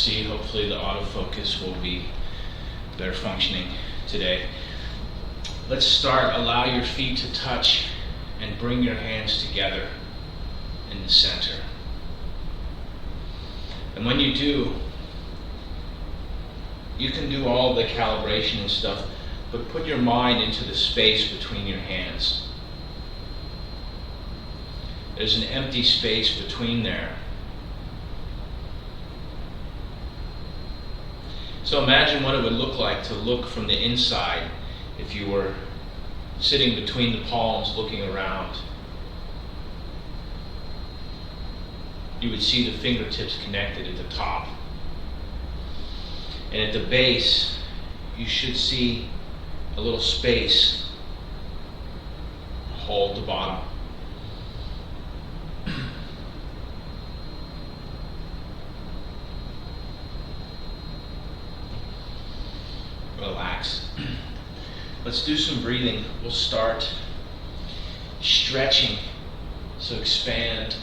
see. Hopefully the autofocus will be better functioning today. Let's start. Allow your feet to touch and bring your hands together in the center. And when you do, you can do all the calibration and stuff, but put your mind into the space between your hands. There's an empty space between there. So imagine what it would look like to look from the inside if you were sitting between the palms looking around. You would see the fingertips connected at the top. And at the base, you should see a little space, a hole at the bottom. Relax. Let's do some breathing. We'll start stretching. So expand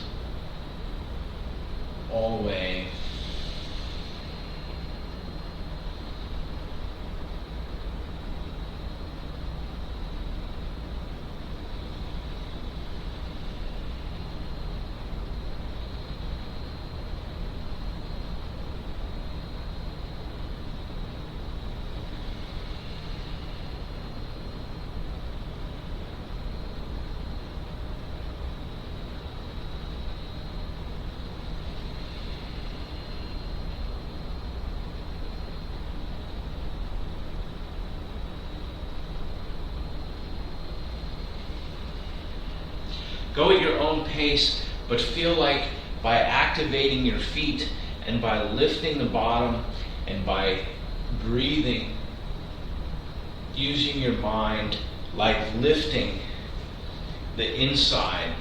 all the way. Go at your own pace, but feel like by activating your feet and by lifting the bottom and by breathing, using your mind, like lifting the inside.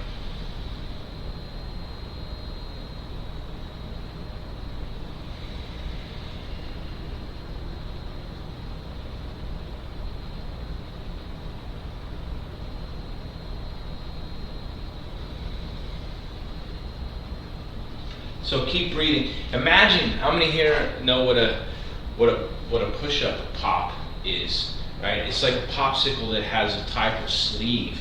So keep breathing. Imagine, how many here know what a push-up pop is, right? It's like a popsicle that has a type of sleeve.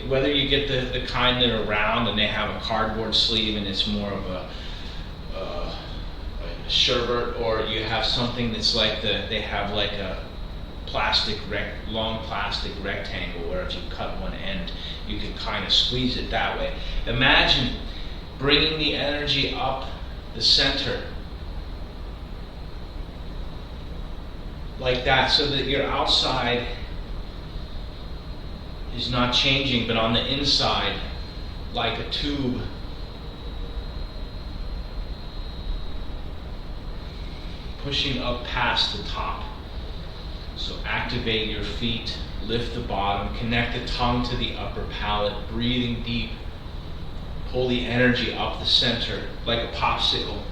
Whether you get the kind that are round and they have a cardboard sleeve and it's more of a sherbet, or you have something that's like they have like a long plastic rectangle where if you cut one end, you can kind of squeeze it that way. Imagine bringing the energy up the center like that, so that your outside is not changing, but on the inside, like a tube, pushing up past the top. So activate your feet, lift the bottom, connect the tongue to the upper palate, breathing deep. Pull the energy up the center like a popsicle.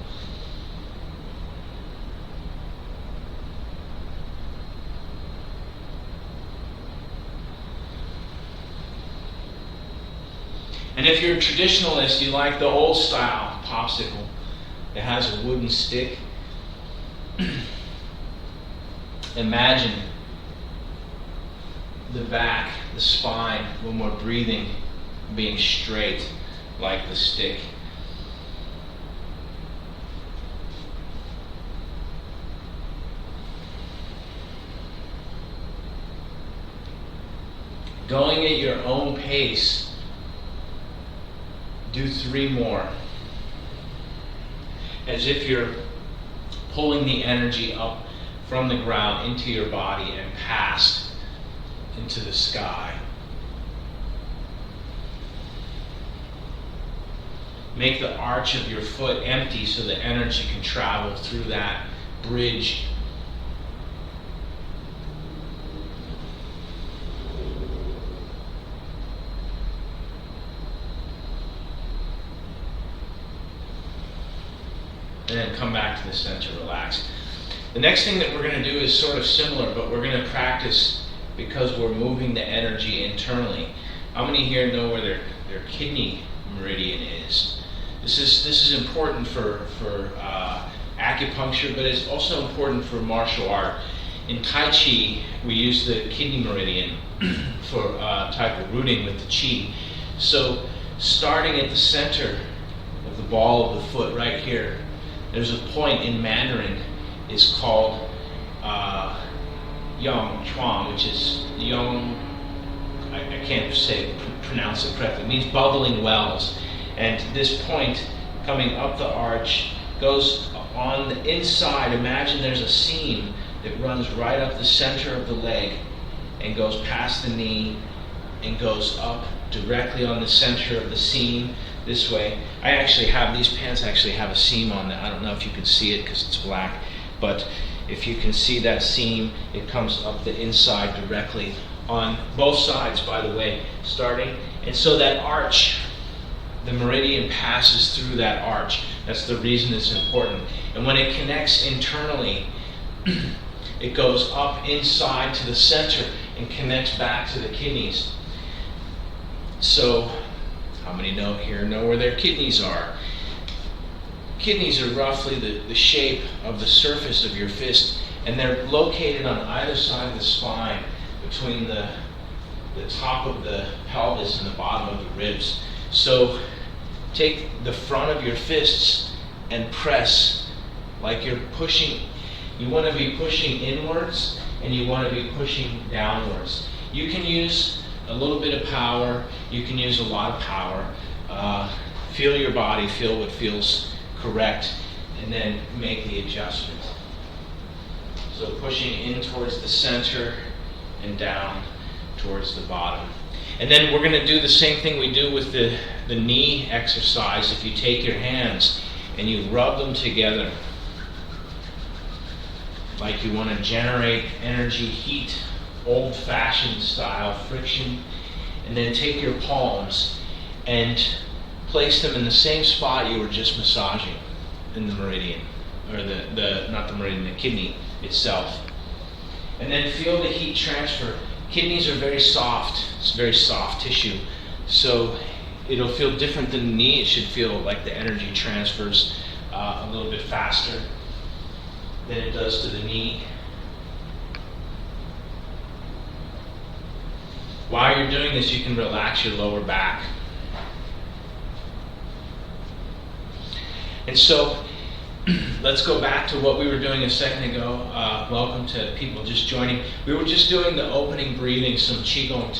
And if you're a traditionalist, you like the old style popsicle that has a wooden stick. Imagine the back, the spine, when we're breathing, being straight like the stick. Going at your own pace, do 3 more. As if you're pulling the energy up from the ground into your body and past into the sky. Make the arch of your foot empty so the energy can travel through that bridge. And then come back to the center, relax. The next thing that we're going to do is sort of similar, but we're going to practice because we're moving the energy internally. How many here know where their kidney meridian is? This is important for acupuncture, but it's also important for martial art. In Tai Chi, we use the kidney meridian for type of rooting with the Chi. So starting at the center of the ball of the foot right here, there's a point in Mandarin is called Yang Chuang, which is Yang, I can't pronounce it correctly, it means bubbling wells. And this point coming up the arch goes on the inside. Imagine there's a seam that runs right up the center of the leg and goes past the knee and goes up directly on the center of the seam this way. I actually have, these pants actually have a seam on them. I don't know if you can see it because it's black, but if you can see that seam, it comes up the inside directly on both sides, by the way, starting. And so that arch, the meridian passes through that arch. That's the reason it's important. And when it connects internally, it goes up inside to the center and connects back to the kidneys. So, how many know where their kidneys are? Kidneys are roughly the shape of the surface of your fist, and they're located on either side of the spine, between the top of the pelvis and the bottom of the ribs. So take the front of your fists and press like you're pushing. You want to be pushing inwards and you want to be pushing downwards. You can use a little bit of power, you can use a lot of power. Feel your body, feel what feels correct, and then make the adjustment. So pushing in towards the center and down towards the bottom. And then we're going to do the same thing we do with the knee exercise. If you take your hands and you rub them together, like you want to generate energy, heat, old-fashioned style, friction, and then take your palms and place them in the same spot you were just massaging in the meridian, or not the meridian, the kidney itself. And then feel the heat transfer. Kidneys are very soft. It's very soft tissue. So it'll feel different than the knee. It should feel like the energy transfers a little bit faster than it does to the knee. While you're doing this, you can relax your lower back. And so let's go back to what we were doing a second ago. Welcome to people just joining. We were just doing the opening breathing, some Qigong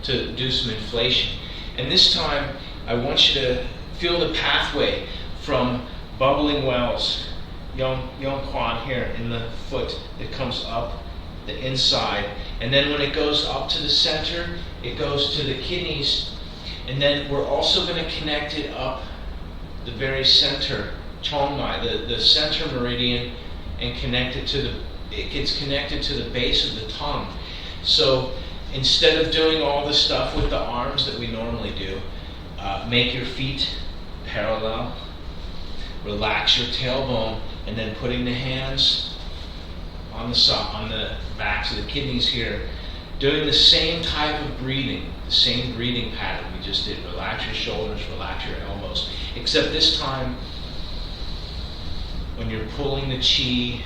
to do some inflation. And this time, I want you to feel the pathway from bubbling wells, Yongquan here in the foot that comes up the inside. And then when it goes up to the center, it goes to the kidneys. And then we're also going to connect it up the very center, Chongmai, the center meridian, and connect it it gets connected to the base of the tongue. So instead of doing all the stuff with the arms that we normally do, make your feet parallel, relax your tailbone, and then putting the hands on the backs of the kidneys here, doing the same type of breathing, the same breathing pattern we just did. Relax your shoulders, relax your elbows, except this time when you're pulling the chi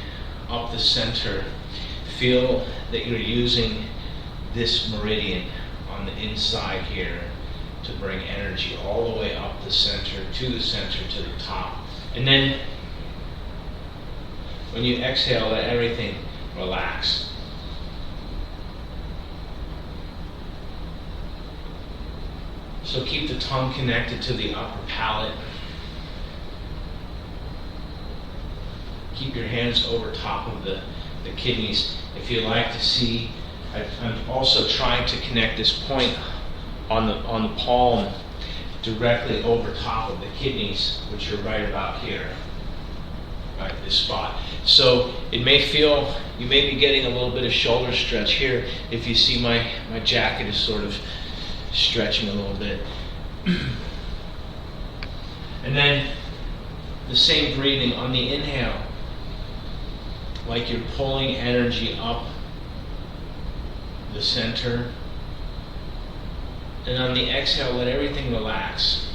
up the center, feel that you're using this meridian on the inside here to bring energy all the way up the center, to the top. And then when you exhale, let everything relax. So keep the tongue connected to the upper palate. Keep your hands over top of the kidneys. If you like to see, I'm also trying to connect this point on the palm directly over top of the kidneys, which are right about here, right this spot. So it may feel, you may be getting a little bit of shoulder stretch here. If you see my jacket is sort of stretching a little bit. And then the same breathing on the inhale, like you're pulling energy up the center. And on the exhale, let everything relax.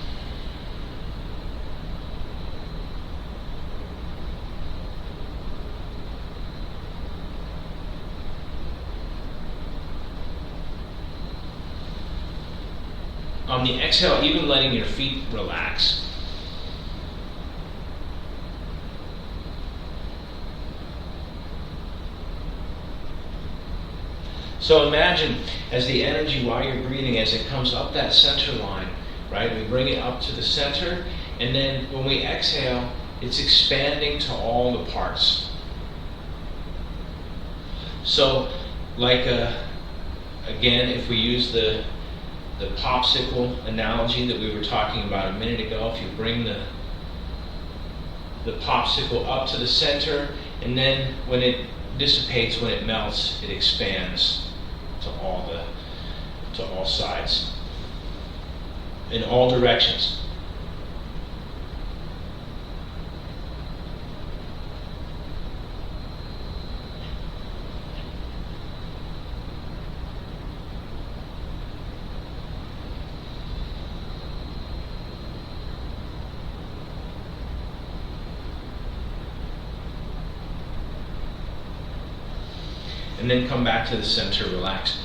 On the exhale, even letting your feet relax. So imagine as the energy while you're breathing, as it comes up that center line, right? We bring it up to the center, and then when we exhale, it's expanding to all the parts. So, like again, if we use the popsicle analogy that we were talking about a minute ago, if you bring the popsicle up to the center, and then when it dissipates, when it melts, it expands to all sides, in all directions. And then come back to the center, relax.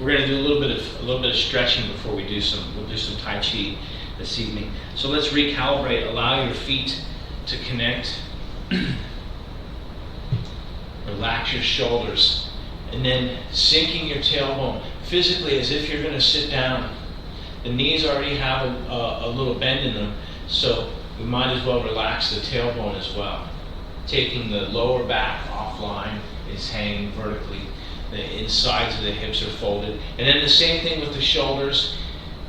We're going to do a little bit of stretching before we'll do some Tai Chi this evening. So let's recalibrate. Allow your feet to connect. Relax your shoulders, and then sinking your tailbone physically as if you're going to sit down. The knees already have a little bend in them, so we might as well relax the tailbone as well. Taking the lower back offline, is hanging vertically. The insides of the hips are folded. And then the same thing with the shoulders.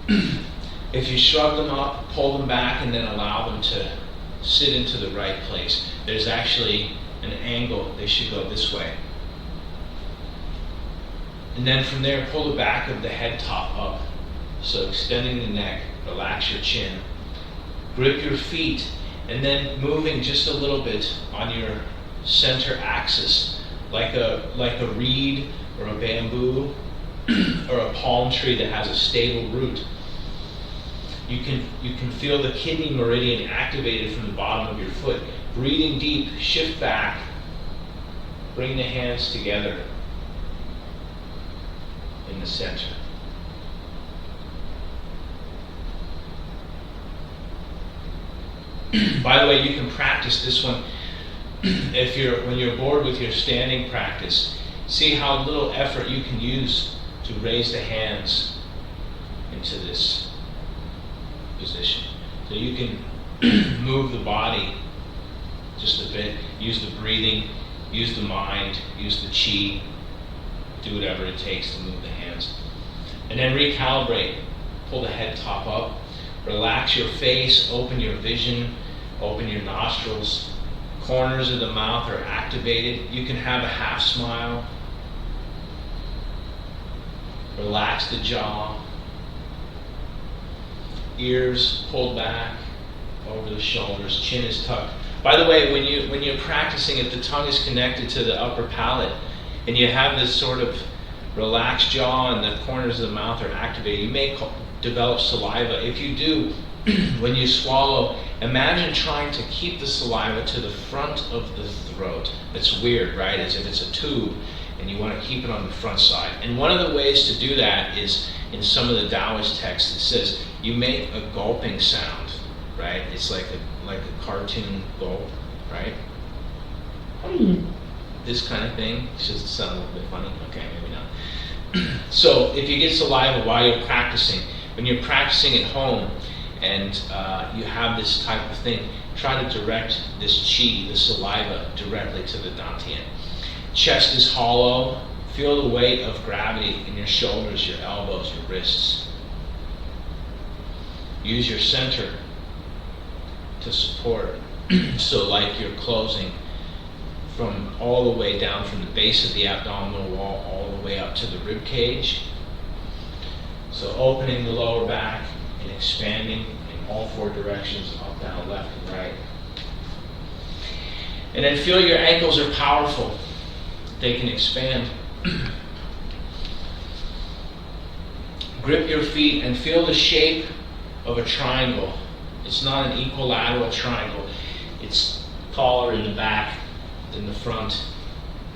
If you shrug them up, pull them back, and then allow them to sit into the right place. There's actually an angle. They should go this way. And then from there, pull the back of the head top up. So extending the neck, relax your chin. Grip your feet, and then moving just a little bit on your center axis. Like a reed or a bamboo or a palm tree that has a stable root. You can feel the kidney meridian activated from the bottom of your foot. Breathing deep, shift back, bring the hands together in the center. By the way, you can practice this one when you're bored with your standing practice. See how little effort you can use to raise the hands into this position. So you can move the body just a bit, use the breathing, use the mind, use the chi, do whatever it takes to move the hands. And then recalibrate. Pull the head top up, relax your face, open your vision, open your nostrils. Corners of the mouth are activated. You can have a half smile. Relax the jaw. Ears pulled back over the shoulders. Chin is tucked. By the way, when you're practicing it, the tongue is connected to the upper palate, and you have this sort of relaxed jaw, and the corners of the mouth are activated. You may develop saliva. If you do, when you swallow, imagine trying to keep the saliva to the front of the throat. It's weird, right? As if it's a tube, and you want to keep it on the front side. And one of the ways to do that is in some of the Taoist texts. It says you make a gulping sound, right? It's like a cartoon gulp, right? This kind of thing. Does it sound a little bit funny? Okay, maybe not. So if you get saliva while you're practicing, when you're practicing at home, and you have this type of thing, try to direct this chi, the saliva, directly to the dantian. Chest is hollow. Feel the weight of gravity in your shoulders, your elbows, your wrists. Use your center to support. So like you're closing from all the way down from the base of the abdominal wall all the way up to the rib cage. So opening the lower back and expanding in all four directions, up, down, left, and right. And then feel your ankles are powerful. They can expand. Grip your feet and feel the shape of a triangle. It's not an equilateral triangle. It's taller in the back than the front.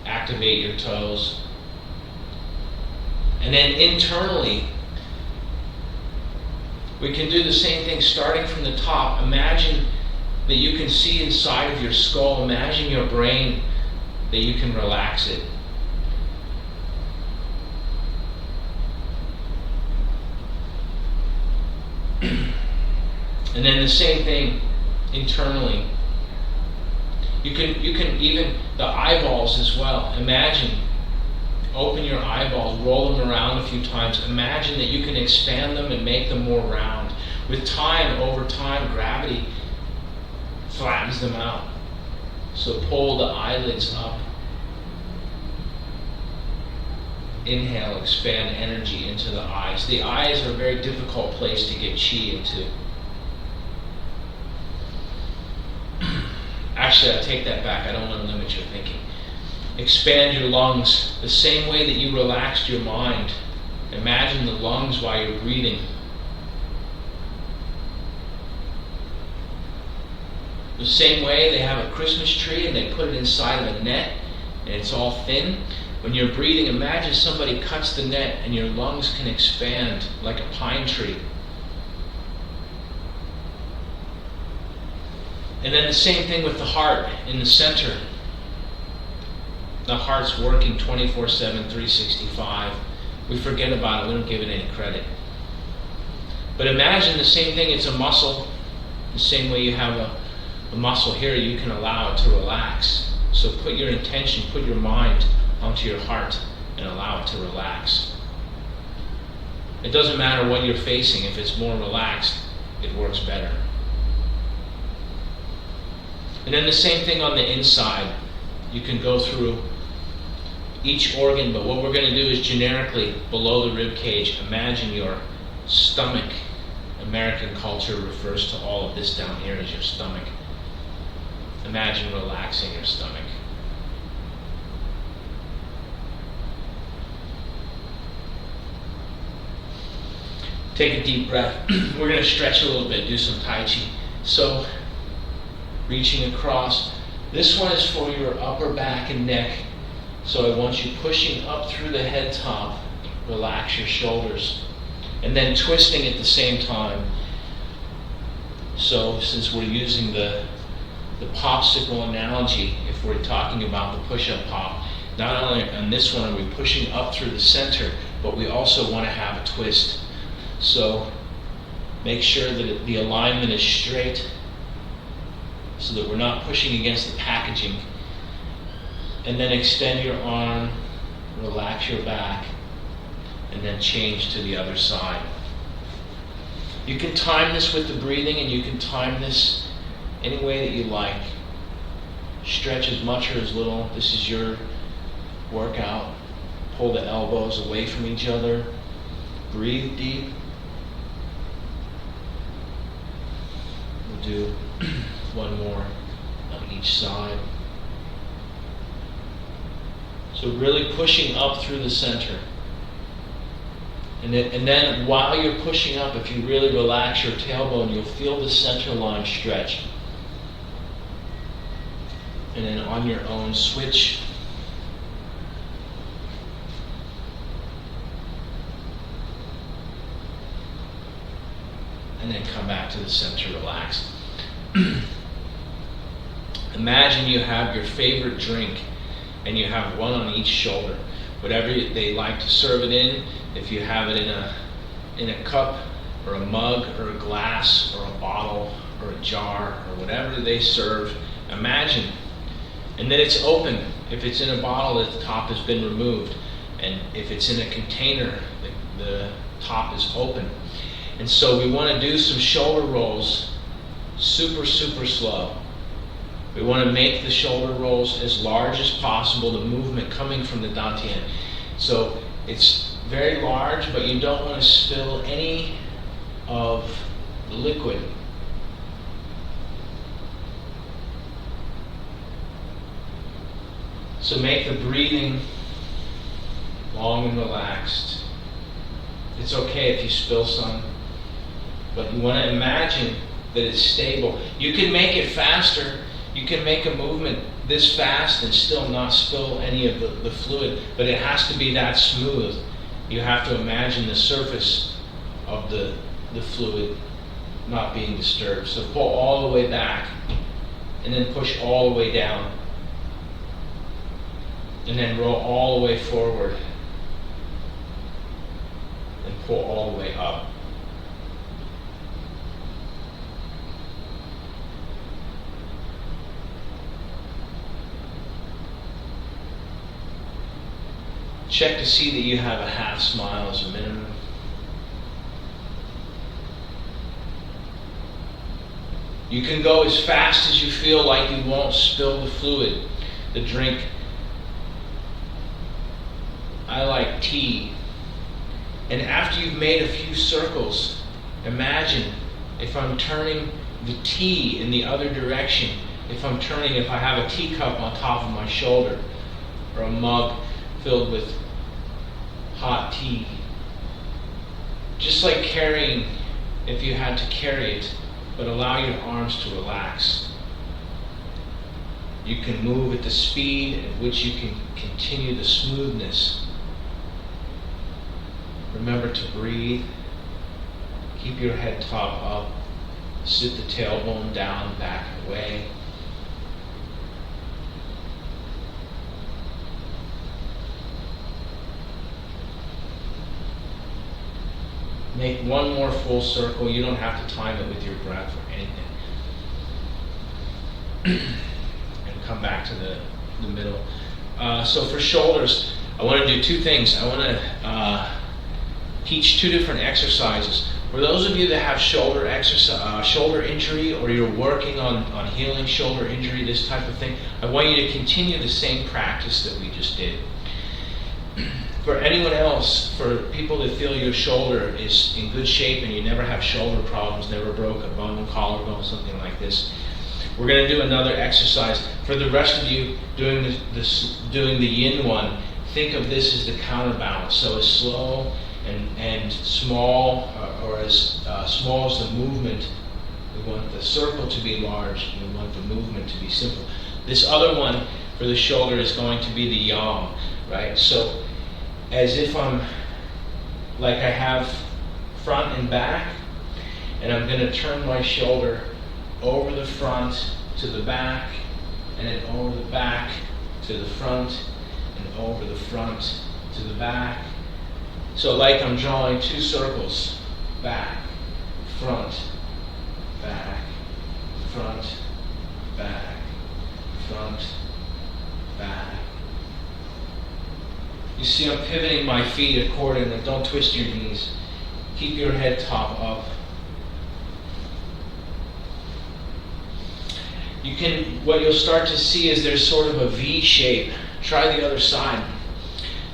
Activate your toes. And then internally, We can do the same thing starting from the top. Imagine that you can see inside of your skull. Imagine your brain, that you can relax it. And then the same thing internally. You can even the eyeballs as well. Imagine, open your eyeballs, roll them around a few times. Imagine that you can expand them and make them more round. With time, over time, gravity flattens them out. So pull the eyelids up. Inhale, expand energy into the eyes. The eyes are a very difficult place to get chi into. Actually, I take that back. I don't want to limit your thinking. Expand your lungs the same way that you relaxed your mind. Imagine the lungs while you're breathing. The same way they have a Christmas tree and they put it inside of a net and it's all thin. When you're breathing, imagine somebody cuts the net and your lungs can expand like a pine tree. And then the same thing with the heart in the center. The heart's working 24/7, 365. We forget about it, we don't give it any credit. But imagine the same thing, it's a muscle. The same way you have a muscle here, you can allow it to relax. So put your intention, put your mind onto your heart and allow it to relax. It doesn't matter what you're facing, if it's more relaxed, it works better. And then the same thing on the inside. You can go through each organ, but what we're going to do is generically below the rib cage, imagine your stomach. American culture refers to all of this down here as your stomach. Imagine relaxing your stomach. Take a deep breath. We're going to stretch a little bit, do some Tai Chi. So, reaching across. This one is for your upper back and neck. So I want you pushing up through the head top. Relax your shoulders. And then twisting at the same time. So since we're using the popsicle analogy, if we're talking about the push-up pop, not only on this one are we pushing up through the center, but we also want to have a twist. So make sure that the alignment is straight so that we're not pushing against the packaging. And then extend your arm, relax your back, and then change to the other side. You can time this with the breathing, and you can time this any way that you like. Stretch as much or as little. This is your workout. Pull the elbows away from each other. Breathe deep. We'll do one more on each side. So really pushing up through the center. And then while you're pushing up, if you really relax your tailbone, you'll feel the center line stretch. And then on your own, switch. And then come back to the center, relax. Imagine you have your favorite drink and you have one on each shoulder. Whatever they like to serve it in, if you have it in a cup or a mug or a glass or a bottle or a jar or whatever they serve, imagine. And then it's open. If it's in a bottle, the top has been removed. And if it's in a container, the top is open. And so we want to do some shoulder rolls super, super slow. We want to make the shoulder rolls as large as possible, the movement coming from the dantian. So it's very large, but you don't want to spill any of the liquid. So make the breathing long and relaxed. It's okay if you spill some, but you want to imagine that it's stable. You can make it faster. You can make a movement this fast and still not spill any of the fluid, but it has to be that smooth. You have to imagine the surface of the the fluid not being disturbed. So pull all the way back, and then push all the way down, and then roll all the way forward, and pull all the way up. Check to see that you have a half smile as a minimum. You can go as fast as you feel like you won't spill the fluid, the drink. I like tea. And after you've made a few circles, imagine if I'm turning the tea in the other direction, if I have a teacup on top of my shoulder, or a mug filled with hot tea. Just like carrying, if you had to carry it, but allow your arms to relax. You can move at the speed at which you can continue the smoothness. Remember to breathe. Keep your head top up. Sit the tailbone down, back and away. Make one more full circle. You don't have to time it with your breath or anything. And come back to the middle. So for shoulders, I want to do two things. I want to teach two different exercises. For those of you that have shoulder injury, or you're working on healing shoulder injury, this type of thing, I want you to continue the same practice that we just did. For anyone else, for people that feel your shoulder is in good shape and you never have shoulder problems, never broke a bone, collarbone, something like this, we're going to do another exercise. For the rest of you doing the yin one, think of this as the counterbalance. So as slow and small, or as small as the movement. We want the circle to be large, and we want the movement to be simple. This other one for the shoulder is going to be the yang, right? So as if I'm, like I have front and back, and I'm going to turn my shoulder over the front to the back, and then over the back to the front, and over the front to the back. So like I'm drawing two circles, back, front, back, front, back, front, back. You see I'm pivoting my feet accordingly. Don't twist your knees. Keep your head top up. What you'll start to see is there's sort of a V shape. Try the other side.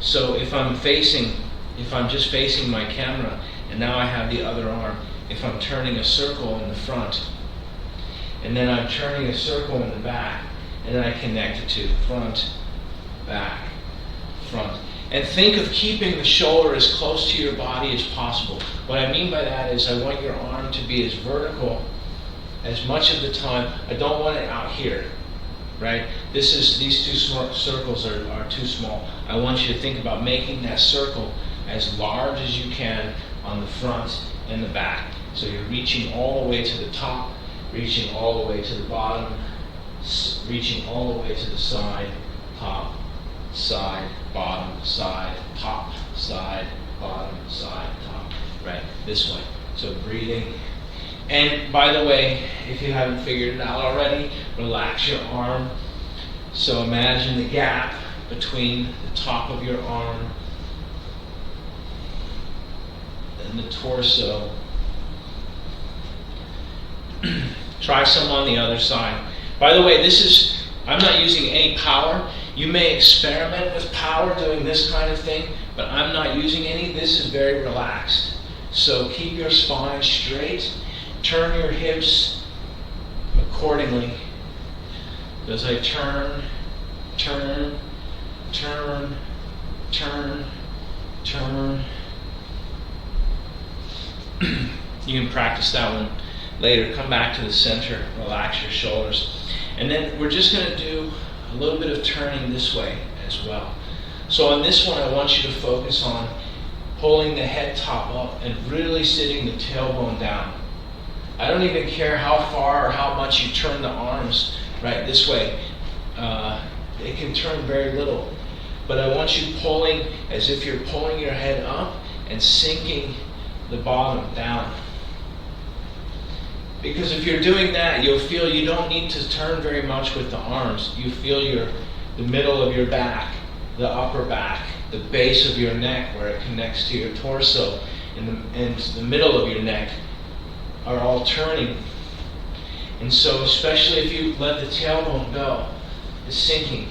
So if I'm just facing my camera, and now I have the other arm, if I'm turning a circle in the front, and then I'm turning a circle in the back, and then I connect it to front, back, front. And think of keeping the shoulder as close to your body as possible. What I mean by that is I want your arm to be as vertical as much of the time. I don't want it out here, right? These two circles are too small. I want you to think about making that circle as large as you can on the front and the back. So you're reaching all the way to the top, reaching all the way to the bottom, reaching all the way to the side, top, side, bottom, side, top, side, bottom, side, top, right? This way. So breathing. And by the way, if you haven't figured it out already, relax your arm. So imagine the gap between the top of your arm and the torso. Try some on the other side. By the way, I'm not using any power. You may experiment with power doing this kind of thing, but I'm not using any. This is very relaxed. So keep your spine straight. Turn your hips accordingly. As I turn, turn, turn, turn, turn. You can practice that one later. Come back to the center, relax your shoulders. And then we're just going to do a little bit of turning this way as well. So on this one, I want you to focus on pulling the head top up and really sitting the tailbone down. I don't even care how far or how much you turn the arms right this way. They can turn very little. But I want you pulling as if you're pulling your head up and sinking the bottom down. Because if you're doing that, you'll feel you don't need to turn very much with the arms. You feel the middle of your back, the upper back, the base of your neck where it connects to your torso, and the middle of your neck are all turning. And so especially if you let the tailbone go, it's sinking,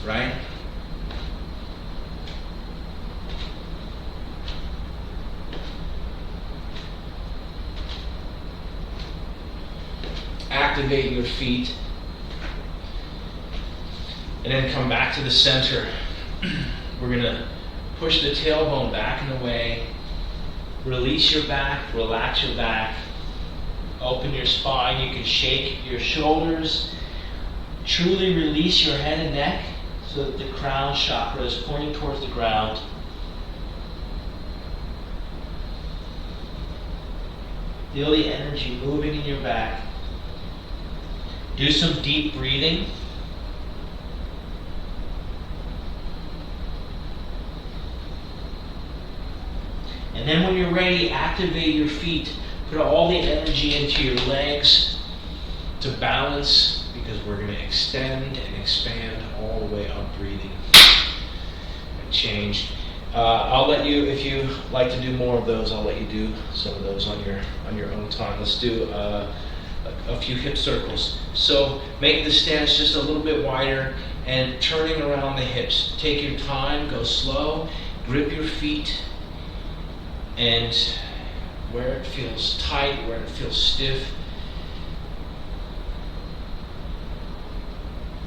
right? Activate your feet. And then come back to the center. We're going to push the tailbone back and away. Release your back, relax your back. Open your spine. You can shake your shoulders. Truly release your head and neck so that the crown chakra is pointing towards the ground. Feel the energy moving in your back. Do some deep breathing. And then when you're ready, activate your feet. Put all the energy into your legs to balance, because we're going to extend and expand all the way up, breathing and change. I'll let you, if you like to do more of those, I'll let you do some of those on your own time. Let's do a few hip circles. So make the stance just a little bit wider and turning around the hips. Take your time, go slow, grip your feet, and where it feels tight, where it feels stiff,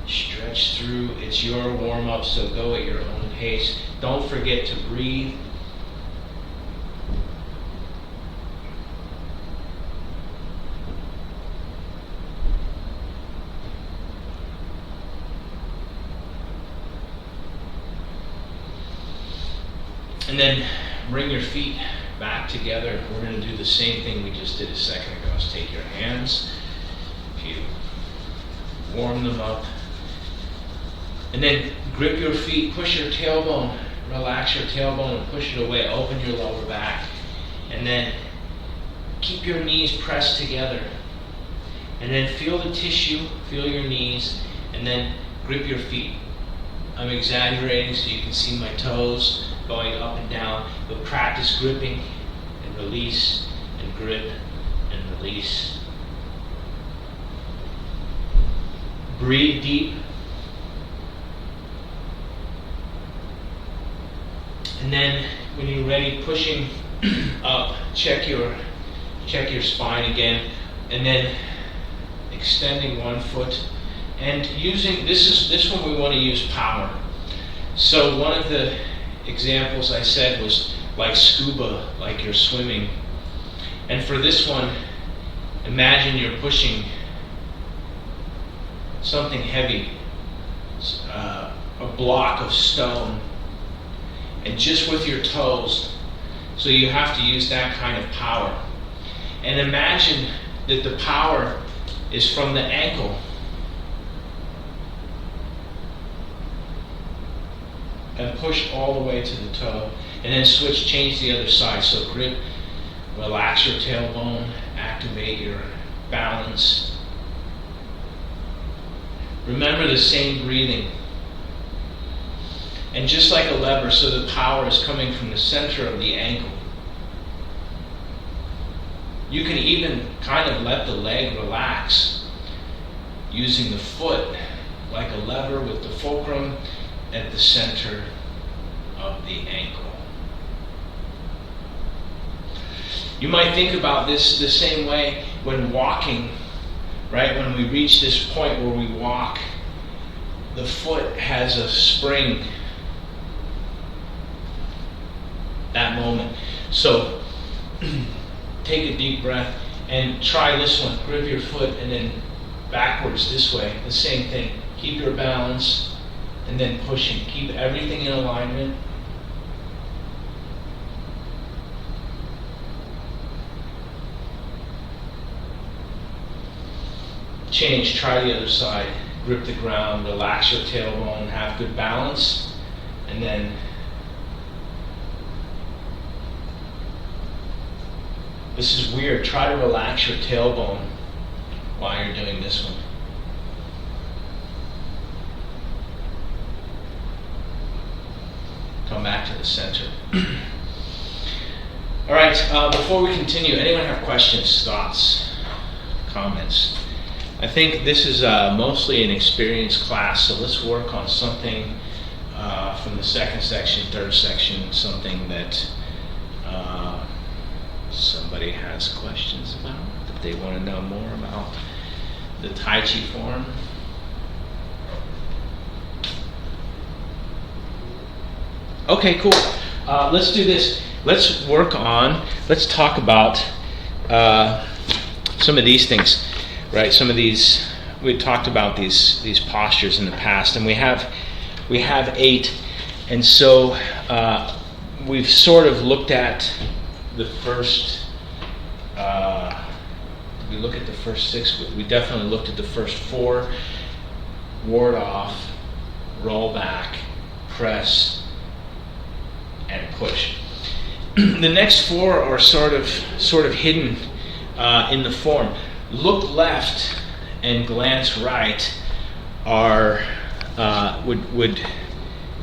stretch through. It's your warm-up, so go at your own pace. Don't forget to breathe. And then bring your feet back together. We're going to do the same thing we just did a second ago. So take your hands, if you warm them up, and then grip your feet, push your tailbone, relax your tailbone and push it away, open your lower back, and then keep your knees pressed together. And then feel the tissue, feel your knees, and then grip your feet. I'm exaggerating so you can see my toes going up and down, but practice gripping and release and grip and release. Breathe deep. And then when you're ready, pushing up, check your spine again, and then extending one foot and using this one we want to use power. So one of the examples I said was like scuba, like you're swimming. And for this one, imagine you're pushing something heavy, a block of stone, and just with your toes. So you have to use that kind of power. And imagine that the power is from the ankle and push all the way to the toe, and then switch, change the other side. So grip, relax your tailbone, activate your balance. Remember the same breathing. And just like a lever, so the power is coming from the center of the ankle. You can even kind of let the leg relax using the foot like a lever with the fulcrum at the center of the ankle. You might think about this the same way when walking, right? When we reach this point where we walk, the foot has a spring. That moment. So take a deep breath and try this one. Grip your foot and then backwards this way. The same thing. Keep your balance and then pushing. Keep everything in alignment. Change, try the other side. Grip the ground, relax your tailbone, have good balance, and then this is weird. Try to relax your tailbone while you're doing this one. Come back to the center. All right, before we continue, anyone have questions, thoughts, comments? I think this is mostly an experience class, so let's work on something from the second section, third section, something that somebody has questions about, that they want to know more about. The Tai Chi form. Okay, cool. Let's do this. Let's talk about some of these things, right? Some of these, we talked about these postures in the past, and we have 8, and so we've sort of looked at the first. We look at the first 6. We definitely looked at the first 4: ward off, roll back, press, and push. The next 4 are sort of hidden in the form. Look left and glance right are would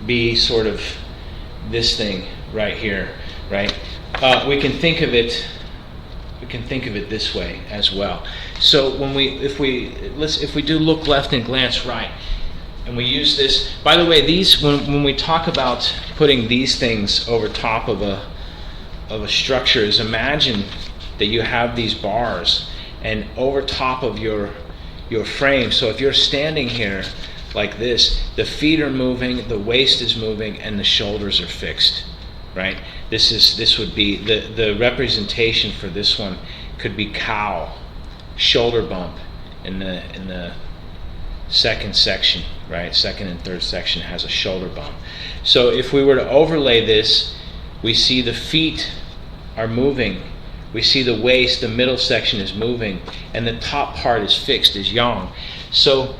be sort of this thing right here, right? We can think of it this way as well. So if we do look left and glance right, and we use this. By the way, these when we talk about putting these things over top of a structure, is imagine that you have these bars and over top of your frame. So if you're standing here like this, the feet are moving, the waist is moving, and the shoulders are fixed, right? This would be the representation for this one could be cow, shoulder bump in the second section, right? Second and third section has a shoulder bump. So if we were to overlay this, we see the feet are moving, we see the waist, the middle section is moving, and the top part is fixed, is yang. So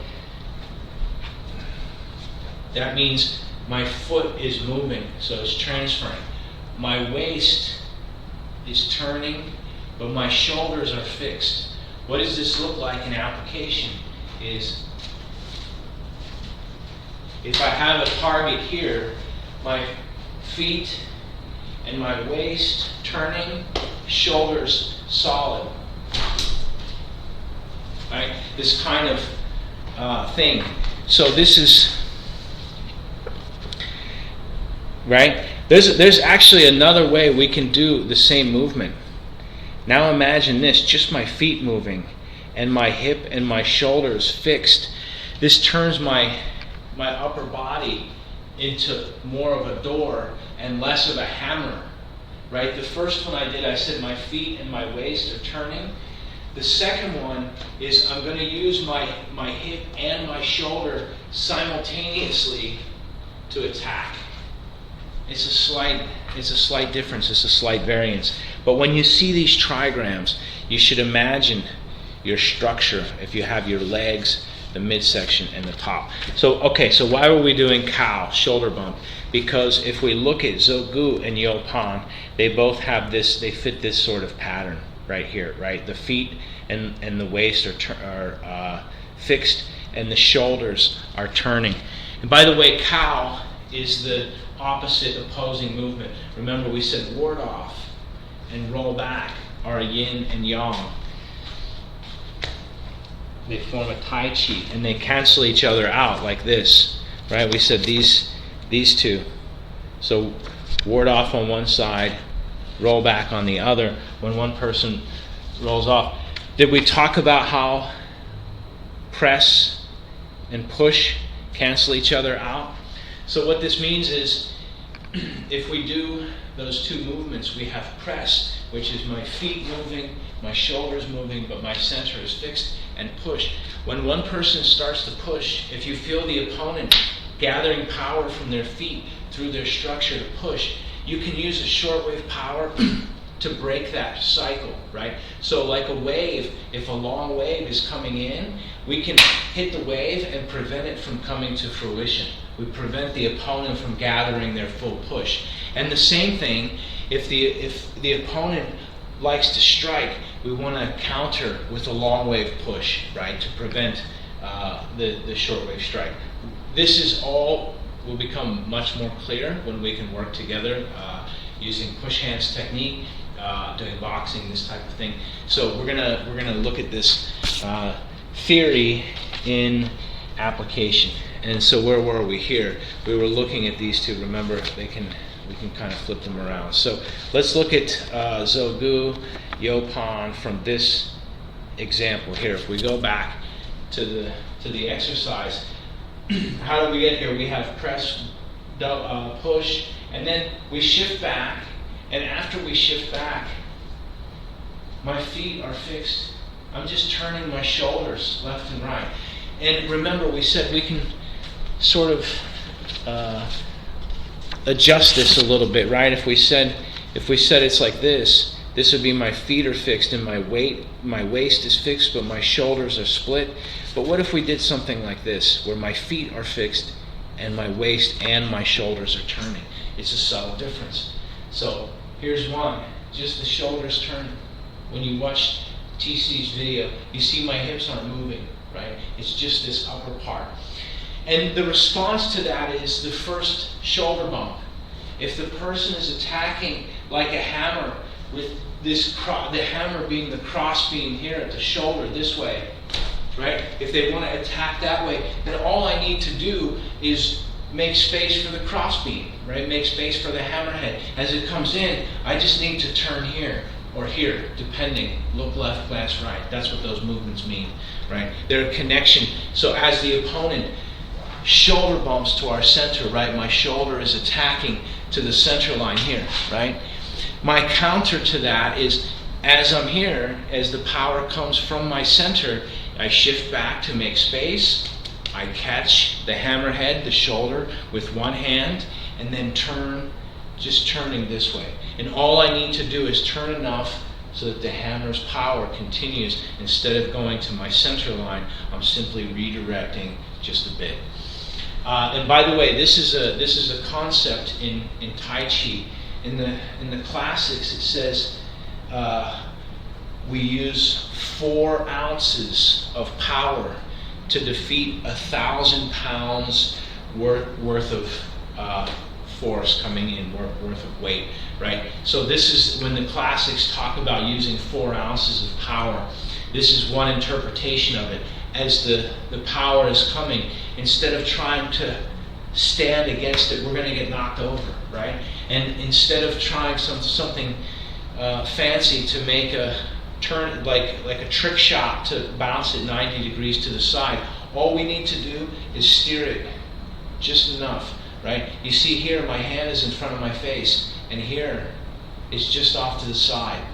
that means my foot is moving, so it's transferring. My waist is turning, but my shoulders are fixed. What does this look like in application? Is if I have a target here, my feet and my waist turning, shoulders solid. Right? This kind of thing. So this is, right? There's actually another way we can do the same movement. Now imagine this, just my feet moving and my hip and my shoulders fixed. This turns my upper body into more of a door and less of a hammer, right? The first one I did, I said my feet and my waist are turning. The second one is I'm going to use my hip and my shoulder simultaneously to attack. It's a slight difference, it's a slight variance. But when you see these trigrams, you should imagine your structure if you have your legs, the midsection, and the top. So why were we doing cow, shoulder bump? Because if we look at Zogu and Yopan, they both have this, they fit this sort of pattern right here, right? The feet and the waist are fixed, and the shoulders are turning. And by the way, cow is the opposite opposing movement. Remember, we said ward off and roll back are yin and yang. They form a Tai Chi, and they cancel each other out like this, right? We said these two. So ward off on one side, roll back on the other when one person rolls off. Did we talk about how press and push cancel each other out? So what this means is, if we do those two movements, we have press, which is my feet moving, my shoulders moving, but my center is fixed, and push. When one person starts to push, if you feel the opponent gathering power from their feet through their structure to push, you can use a shortwave power to break that cycle, right? So like a wave, if a long wave is coming in, we can hit the wave and prevent it from coming to fruition. We prevent the opponent from gathering their full push. And the same thing, if the opponent likes to strike, we want to counter with a long wave push, right, to prevent the short wave strike. This is all will become much more clear when we can work together using push hands technique, doing boxing, this type of thing. So we're gonna look at this theory in application. And so where were we here? We were looking at these two. Remember, we can kind of flip them around. So let's look at Zogu Yopan from this example here. If we go back to the exercise, how do we get here? We have press, push, and then we shift back. And after we shift back, my feet are fixed. I'm just turning my shoulders left and right. And remember, we said we can sort of adjust this a little bit, right? If we said it's like this would be my feet are fixed and my waist is fixed, but my shoulders are split. But what if we did something like this, where my feet are fixed and my waist and my shoulders are turning? It's a subtle difference. So here's one, just the shoulders turning. When you watch TC's video, you see my hips aren't moving, right? It's just this upper part. And the response to that is the first shoulder bump. If the person is attacking like a hammer, with this the hammer being the cross beam here at the shoulder this way, right? If they want to attack that way, then all I need to do is make space for the cross beam, right? Make space for the hammerhead. As it comes in, I just need to turn here or here, depending. Look left, glance right. That's what those movements mean, right? They're a connection. So as the opponent shoulder bumps to our center, right? My shoulder is attacking to the center line here, right? My counter to that is, as I'm here, as the power comes from my center, I shift back to make space. I catch the hammerhead, the shoulder, with one hand, and then turn, just turning this way. And all I need to do is turn enough so that the hammer's power continues. Instead of going to my center line, I'm simply redirecting just a bit. And by the way, this is a concept in Tai Chi. In the classics, it says we use 4 ounces of power to defeat 1,000 pounds worth of force coming in, worth of weight, right? So this is when the classics talk about using 4 ounces of power. This is one interpretation of it. As the power is coming, instead of trying to stand against it, we're going to get knocked over, right? And instead of trying something fancy to make a turn, like a trick shot to bounce it 90 degrees to the side, all we need to do is steer it just enough, right? You see here, my hand is in front of my face, and here it's just off to the side.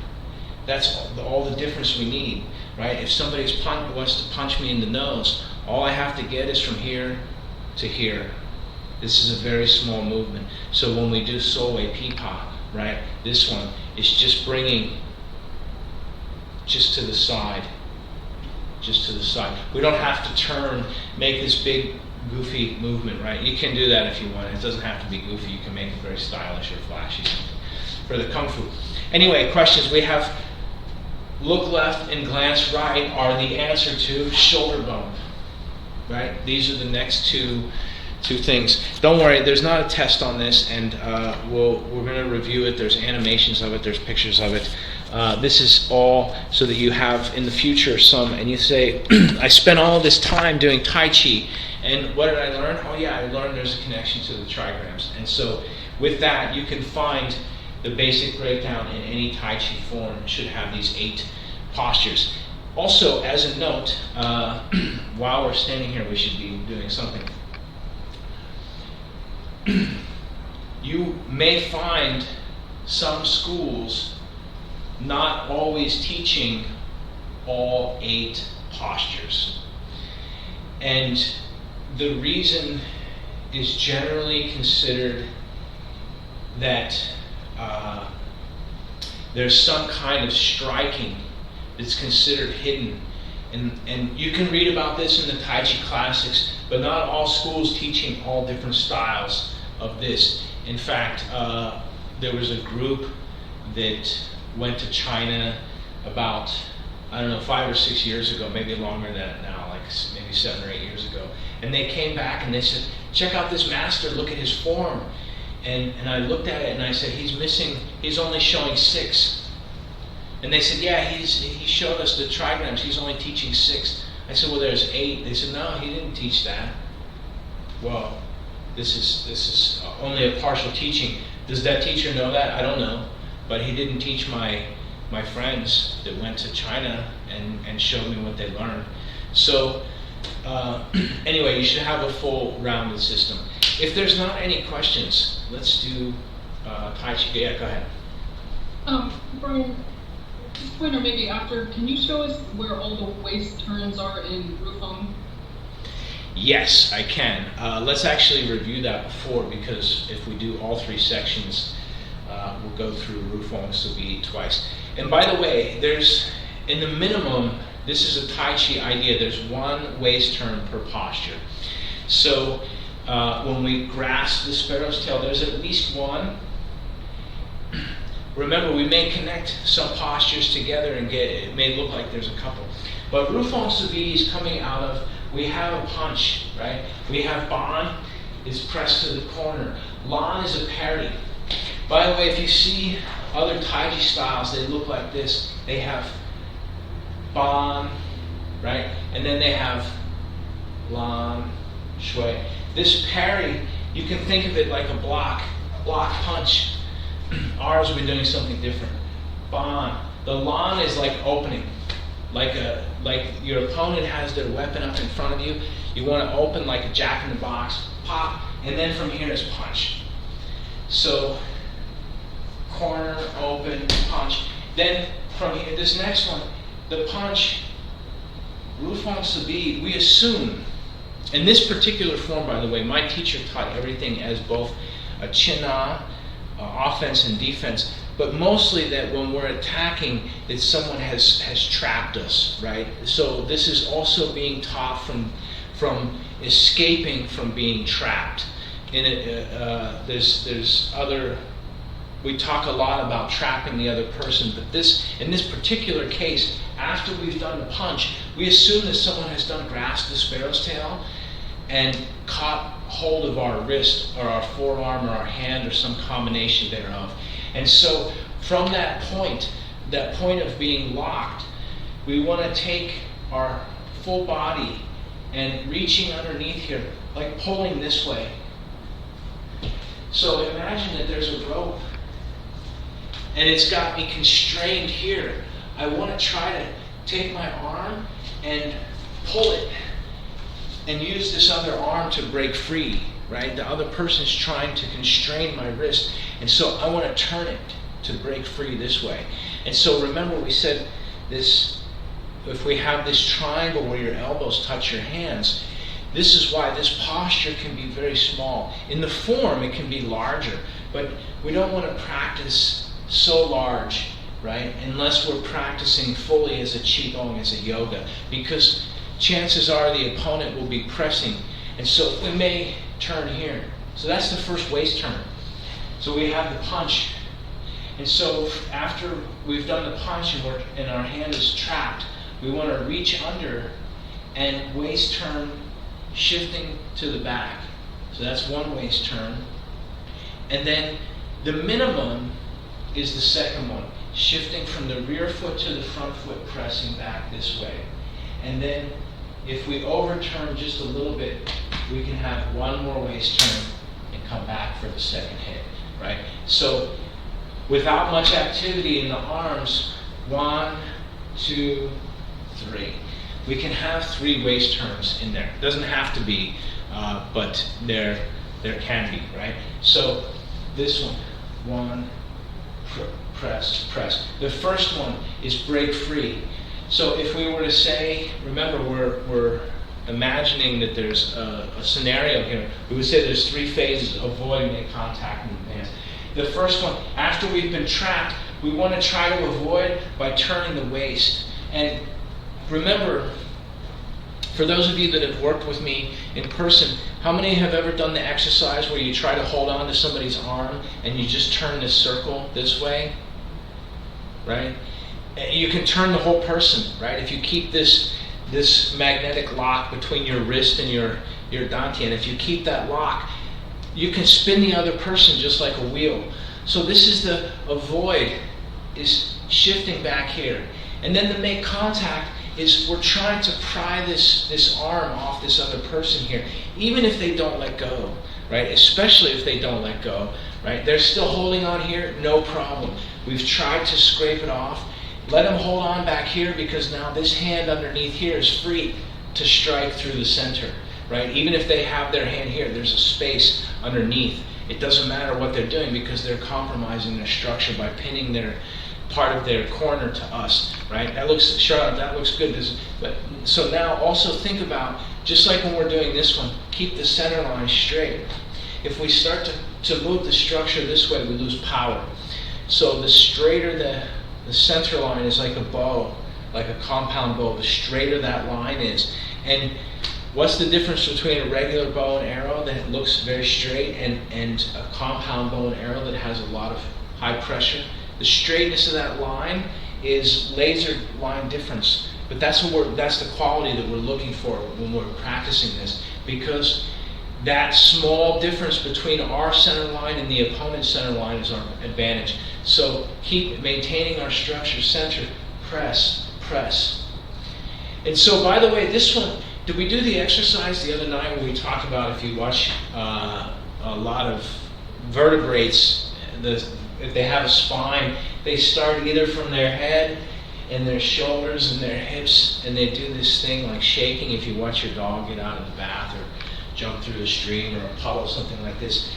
That's all the difference we need, right? If somebody wants to punch me in the nose, all I have to get is from here to here. This is a very small movement. So when we do Soe Pipa, right, this one is just bringing just to the side, just to the side. We don't have to turn, make this big goofy movement, right? You can do that if you want. It doesn't have to be goofy. You can make it very stylish or flashy for the Kung Fu. Anyway, questions. We have look left and glance right are the answer to shoulder bump, right? These are the next two things. Don't worry, there's not a test on this, and we're going to review it. There's animations of it, there's pictures of it. This is all so that you have in the future some, and you say, I spent all this time doing Tai Chi, and what did I learn? Oh yeah, I learned there's a connection to the trigrams. And so with that, you can find the basic breakdown in any Tai Chi form. It should have these 8 postures. Also, as a note, while we're standing here, we should be doing something. You may find some schools not always teaching all 8 postures. And the reason is generally considered that there's some kind of striking that's considered hidden. And you can read about this in the Tai Chi classics, but not all schools teaching all different styles of this. In fact, there was a group that went to China about, 5 or 6 years ago, maybe longer than that now, like maybe 7 or 8 years ago. And they came back and they said, check out this master, look at his form. And I looked at it and I said, he's only showing 6. And they said, yeah, he showed us the trigrams, he's only teaching 6. I said, well, there's 8. They said, no, he didn't teach that. Well, this is only a partial teaching. Does that teacher know that? I don't know. But he didn't teach my friends that went to China and showed me what they learned. So anyway, you should have a full rounded system. If there's not any questions, let's do Tai Chi. Yeah, go ahead. Brian, at this point or maybe after, can you show us where all the waist turns are in Rufeng? Yes, I can. Let's actually review that before, because if we do all 3 sections, we'll go through Rufeng Subi twice. And by the way, there's, in the minimum, this is a Tai Chi idea, there's 1 waist turn per posture. So when we grasp the sparrow's tail, there's at least 1. Remember, we may connect some postures together and it may look like there's a couple. But Rufeng Subi is coming out of, we have a punch, right? We have Ban, is pressed to the corner. Lan is a parry. By the way, if you see other Tai Chi styles, they look like this. They have Ban, right? And then they have Lan, Shui. This parry, you can think of it like a block punch. Ours, we're doing something different. Ban. The Lan is like opening. Like your opponent has their weapon up in front of you. You want to open like a jack in the box, pop, and then from here is punch. So corner, open, punch. Then from here, this next one, the punch, Rufeng Subi, we assume, in this particular form, by the way, my teacher taught everything as both a Chin-Na, offense and defense, but mostly that when we're attacking, that someone has trapped us, right? So this is also being taught from escaping from being trapped. In it, there's other. We talk a lot about trapping the other person, but in this particular case, after we've done the punch, we assume that someone has grasped the sparrow's tail and caught hold of our wrist or our forearm or our hand or some combination thereof. And so from that point of being locked, we want to take our full body and reaching underneath here, like pulling this way. So imagine that there's a rope and it's got me constrained here. I want to try to take my arm and pull it and use this other arm to break free, right? The other person's trying to constrain my wrist, and so I want to turn it to break free this way. And so remember, we said this, if we have this triangle where your elbows touch your hands, this is why this posture can be very small. In the form, it can be larger, but we don't want to practice so large, right? Unless we're practicing fully as a Qigong, as a yoga, because chances are the opponent will be pressing, and so we may turn here. So that's the first waist turn. So we have the punch, and so after we've done the punch and our hand is trapped, we want to reach under and waist turn, shifting to the back. So that's 1 waist turn. And then the minimum is the second one, shifting from the rear foot to the front foot, pressing back this way. And then if we overturn just a little bit, we can have 1 more waist turn and come back for the second hit, right? So without much activity in the arms, 1, 2, 3. We can have 3 waist turns in there. It doesn't have to be, but there can be, right? So this one, 1, press, press. The first one is break free. So if we were to say, remember, we're imagining that there's a scenario here. We would say there's 3 phases: avoid, make contact, and advance. The first one, after we've been trapped, we want to try to avoid by turning the waist. And remember, for those of you that have worked with me in person, how many have ever done the exercise where you try to hold on to somebody's arm and you just turn this circle this way? Right? You can turn the whole person, right? If you keep this magnetic lock between your wrist and your dantian, if you keep that lock, you can spin the other person just like a wheel. So this is the avoid, is shifting back here. And then the make contact is we're trying to pry this arm off this other person here, even if they don't let go, right? Especially if they don't let go, right? They're still holding on here, no problem. We've tried to scrape it off. Let them hold on back here, because now this hand underneath here is free to strike through the center, right? Even if they have their hand here, there's a space underneath. It doesn't matter what they're doing, because they're compromising their structure by pinning their part of their corner to us, right? That looks, Charlotte, that looks good. But so now also think about, just like when we're doing this one, keep the center line straight. If we start to move the structure this way, we lose power. So the straighter the center line is, like a bow, like a compound bow, the straighter that line is. And what's the difference between a regular bow and arrow that looks very straight and a compound bow and arrow that has a lot of high pressure? The straightness of that line is laser line difference. But that's the quality that we're looking for when we're practicing this, because that small difference between our center line and the opponent's center line is our advantage. So keep maintaining our structure center, press, press. And so, by the way, this one, did we do the exercise the other night where we talked about, if you watch a lot of vertebrates, if they have a spine, they start either from their head and their shoulders and their hips, and they do this thing like shaking. If you watch your dog get out of the bath or jump through a stream or a puddle, something like this.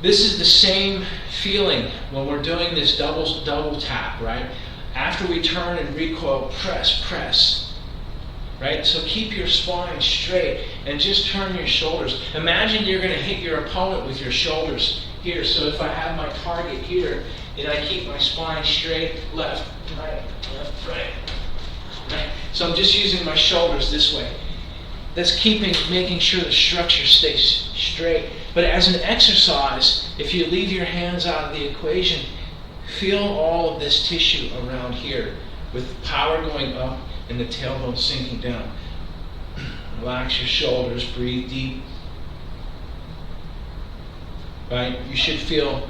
This is the same feeling when we're doing this double tap, right? After we turn and recoil, press, press, right? So keep your spine straight and just turn your shoulders. Imagine you're going to hit your opponent with your shoulders here. So if I have my target here, and I keep my spine straight, left, right, right. So I'm just using my shoulders this way. That's making sure the structure stays straight. But as an exercise, if you leave your hands out of the equation, feel all of this tissue around here with power going up and the tailbone sinking down. Relax your shoulders, breathe deep. Right? You should feel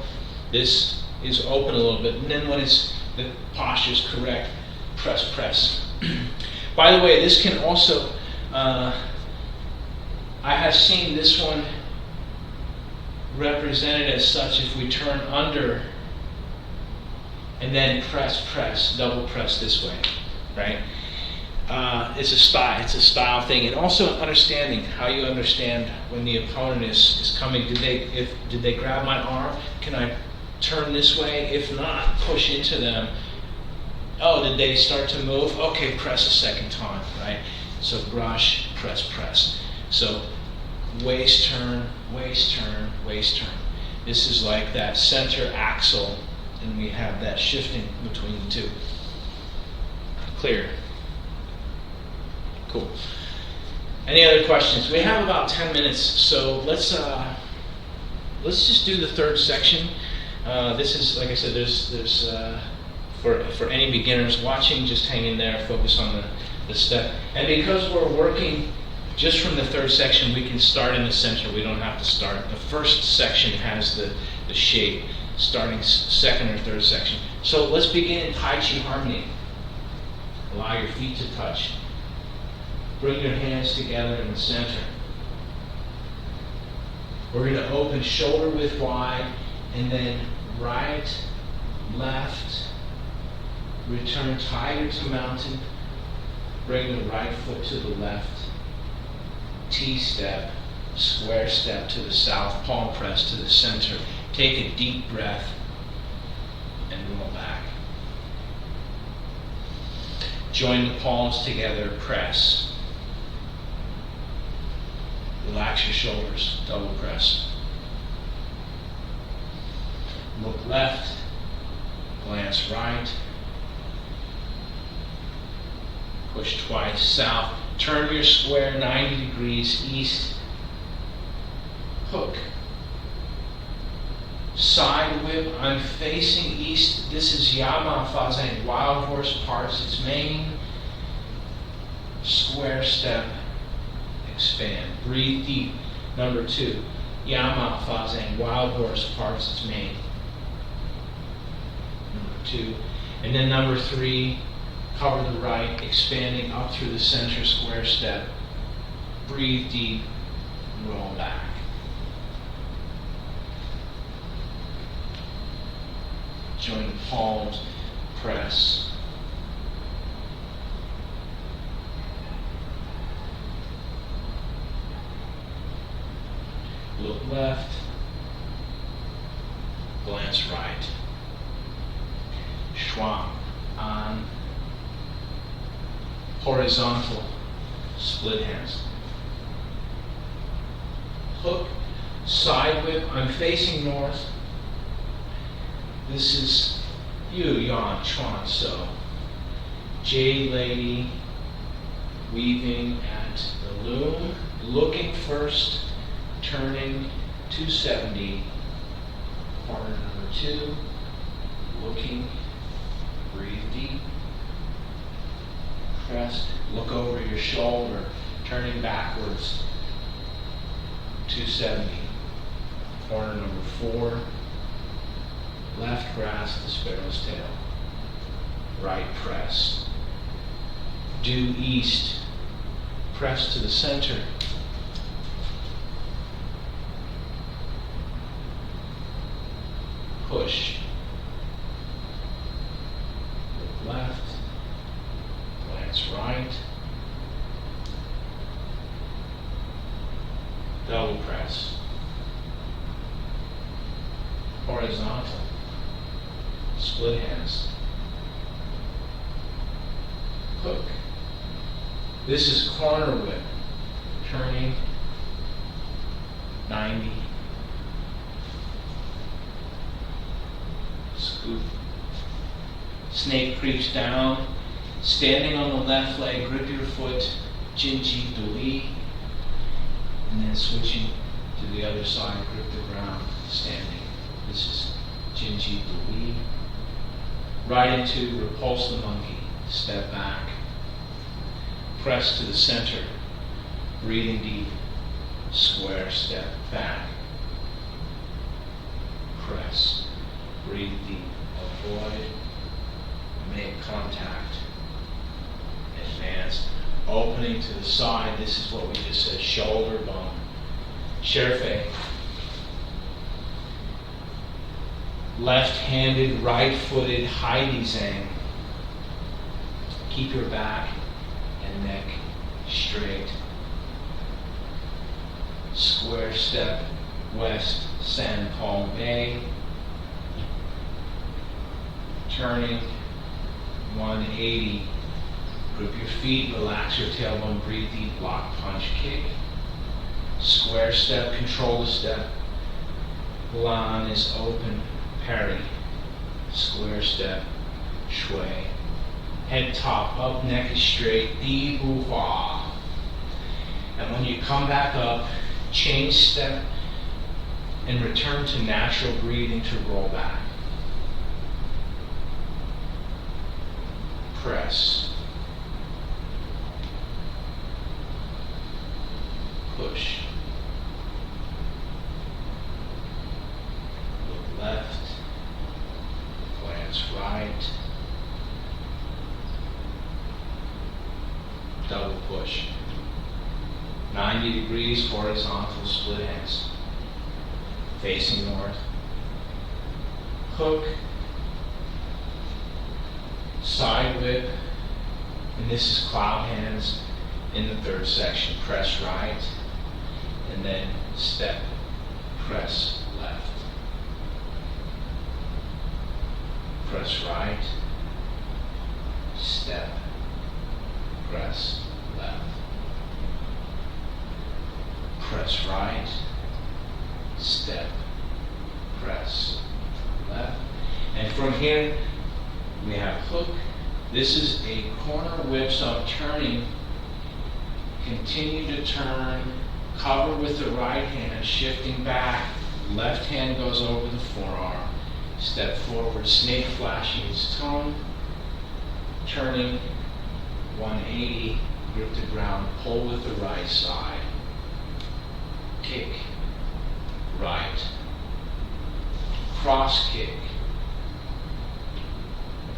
this is open a little bit. And then when the posture is correct, press, press. By the way, this can also, I have seen this one represented as such. If we turn under and then press, press, double press this way, right? It's a style thing, and also understanding how you understand when the opponent is coming. Did they grab my arm? Can I turn this way? If not, push into them. Oh, did they start to move? Okay, press a second time, right? So brush, press, press. So waist turn, waist turn, waist turn. This is like that center axle, and we have that shifting between the two. Clear. Cool. Any other questions? We have about 10 minutes, so let's just do the third section. This is, like I said, there's for any beginners watching, just hang in there, focus on the step. And because we're working just from the third section, we can start in the center. We don't have to start. The first section has the shape, starting second or third section. So let's begin in Tai Chi Harmony. Allow your feet to touch. Bring your hands together in the center. We're going to open shoulder width wide, and then right, left, return tiger to mountain, bring the right foot to the left, T-step, square step to the south, palm press to the center. Take a deep breath and roll back. Join the palms together, press. Relax your shoulders, double press. Look left, glance right, push twice, south, turn your square 90 degrees east, hook, side whip, I'm facing east, this is Yama Fazang, wild horse parts its mane, square step, expand, breathe deep, number 2, Yama Fazang, wild horse parts its mane, number 2, and then number 3, cover the right, expanding up through the center square step, breathe deep, roll back. Join the palms, press. Look left, glance right. Schwang on, horizontal, split hands. Hook, side whip, I'm facing north. This is Yu Yan Chuan So. Jade Lady weaving at the loom, looking first, turning 270, corner number 2, looking, breathe deep, crest, look over your shoulder, turning backwards, 270, corner number 4, left grasp the sparrow's tail, right press, due east, press to the center, push, look left, glance right, double press, horizontal, split hands, hook. This is corner whip, turning 90, scoop. Snake creeps down, standing on the left leg, grip your foot, Jinji Duli, and then switching to the other side, grip the ground, standing. This is Jinji Duli. Right into repulse the monkey, step back. Press to the center, breathing deep, square step back. Press, breathe deep, avoid, make contact, advance, opening to the side. This is what we just said, shoulder bone. Sherfei. Left-handed, right-footed, Heidi Zhang. Keep your back and neck straight. Square step, west, San Palm Bay. Turning 180. Grip your feet, relax your tailbone, breathe deep, block, punch, kick. Square step, control the step. Lan is open, parry. Square step, shui. Head top up, neck is straight, di bu hua. And when you come back up, change step and return to natural breathing to roll back. Press. Push. Look left. Glance right. Double push. 90 degrees horizontal split hands. Facing north. Hook. Side whip. And this is cloud hands in the third section. Press right. And then step. Press left. Press right. Step. Press left. Press right. Step. Press left. And from here, This is a corner whip, so I'm turning, continue to turn, cover with the right hand, shifting back, left hand goes over the forearm, step forward, snake flashing its tongue, turning 180, grip the ground, pull with the right side, kick, right, cross kick,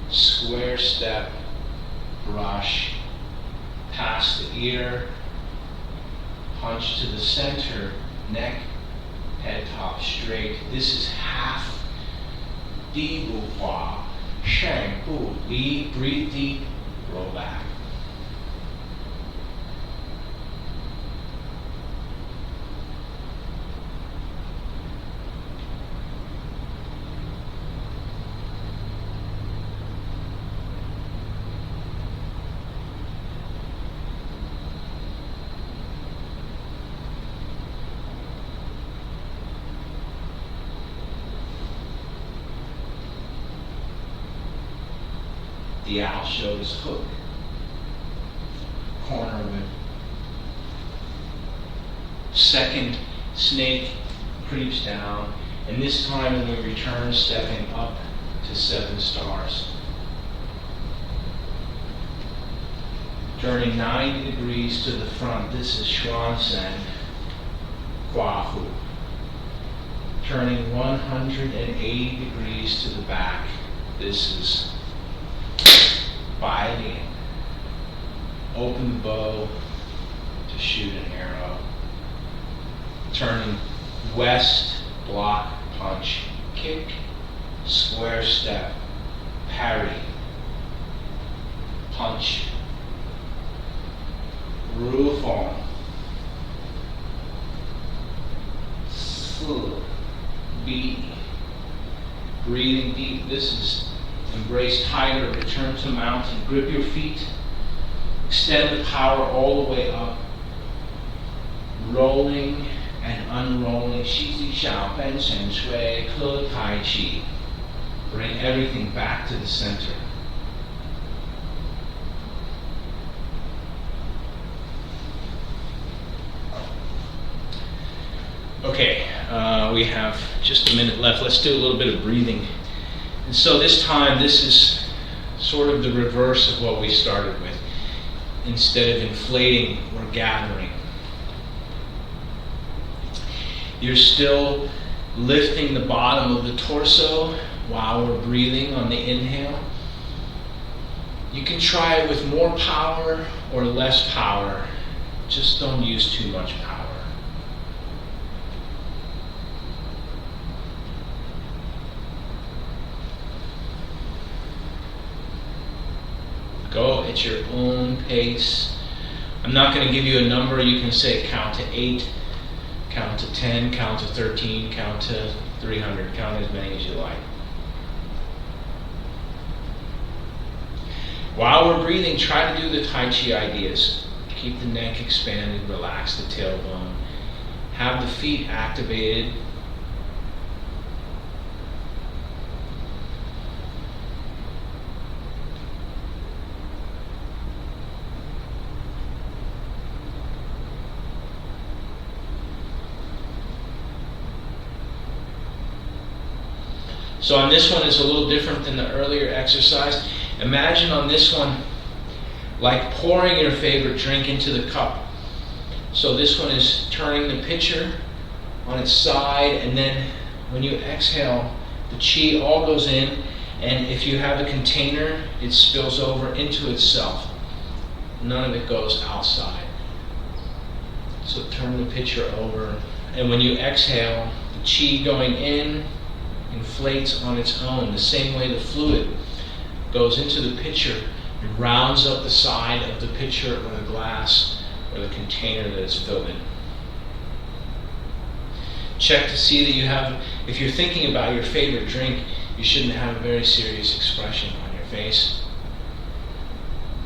square step, brush, past the ear, punch to the center, neck, head top straight. This is half Di Bu Hua, Shen Bu Li, breathe deep, roll back. The owl shows hook, corner whip. Second snake creeps down, and this time when we return, stepping up to 7 stars. Turning 90 degrees to the front, this is Xuan Sen, Hua Hu. Turning 180 degrees to the back, this is Bai Lian. Open the bow to shoot an arrow. Turning west, block, punch, kick, square step, parry, punch, Ru Feng, Si, Bi. Breathing deep. This is embrace tiger, return to mountain. Grip your feet. Extend the power all the way up. Rolling and unrolling. Xi Zi Xiao Ben Shen Shui Ke Tai Chi. Bring everything back to the center. Okay, we have just a minute left. Let's do a little bit of breathing. And so this time, this is sort of the reverse of what we started with. Instead of inflating, we're gathering. You're still lifting the bottom of the torso while we're breathing on the inhale. You can try it with more power or less power. Just don't use too much power. Go at your own pace. I'm not going to give you a number. You can say count to 8, count to 10, count to 13, count to 300. Count as many as you like. While we're breathing, try to do the Tai Chi ideas. Keep the neck expanded, relax the tailbone. Have the feet activated. So on this one, it's a little different than the earlier exercise. Imagine on this one, like pouring your favorite drink into the cup. So this one is turning the pitcher on its side, and then when you exhale, the chi all goes in, and if you have a container, it spills over into itself. None of it goes outside. So turn the pitcher over, and when you exhale, the chi going in inflates on its own, the same way the fluid goes into the pitcher and rounds up the side of the pitcher or the glass or the container that it's filled in. Check to see that you have, if you're thinking about your favorite drink, you shouldn't have a very serious expression on your face.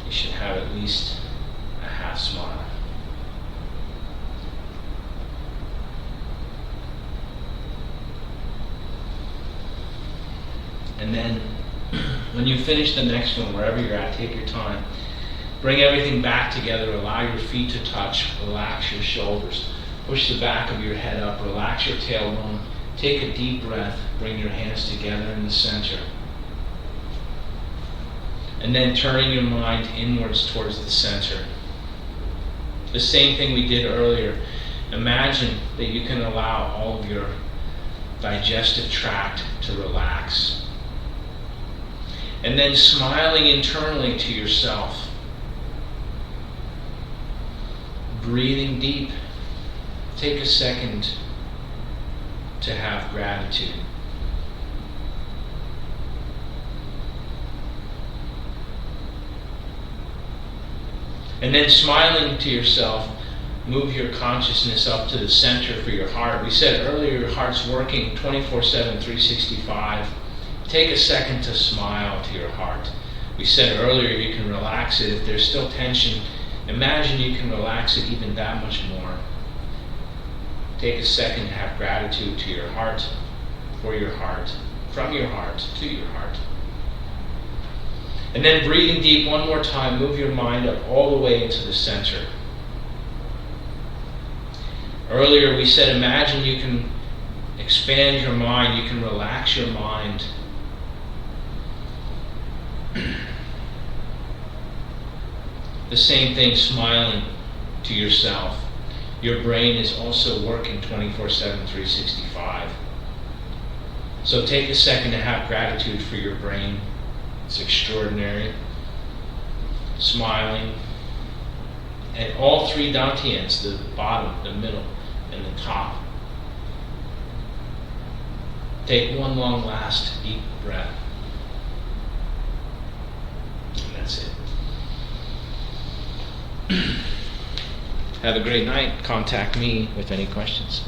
You should have at least a half smile. And then When you finish the next one, wherever you're at, take your time. Bring everything back together. Allow your feet to touch. Relax your shoulders. Push the back of your head up. Relax your tailbone. Take a deep breath. Bring your hands together in the center. And then turning your mind inwards towards the center. The same thing we did earlier. Imagine that you can allow all of your digestive tract to relax. And then smiling internally to yourself. Breathing deep. Take a second to have gratitude. And then smiling to yourself, move your consciousness up to the center for your heart. We said earlier your heart's working 24/7, 365. Take a second to smile to your heart. We said earlier you can relax it. If there's still tension, imagine you can relax it even that much more. Take a second to have gratitude to your heart, for your heart, from your heart to your heart. And then breathing deep one more time, move your mind up all the way into the center. Earlier we said imagine you can expand your mind, you can relax your mind. The same thing, smiling to yourself. Your brain is also working 24/7, 365. So take a second to have gratitude for your brain. It's extraordinary. Smiling. And all three dantians, the bottom, the middle, and the top. Take one long last deep breath. And that's it. Have a great night. Contact me with any questions.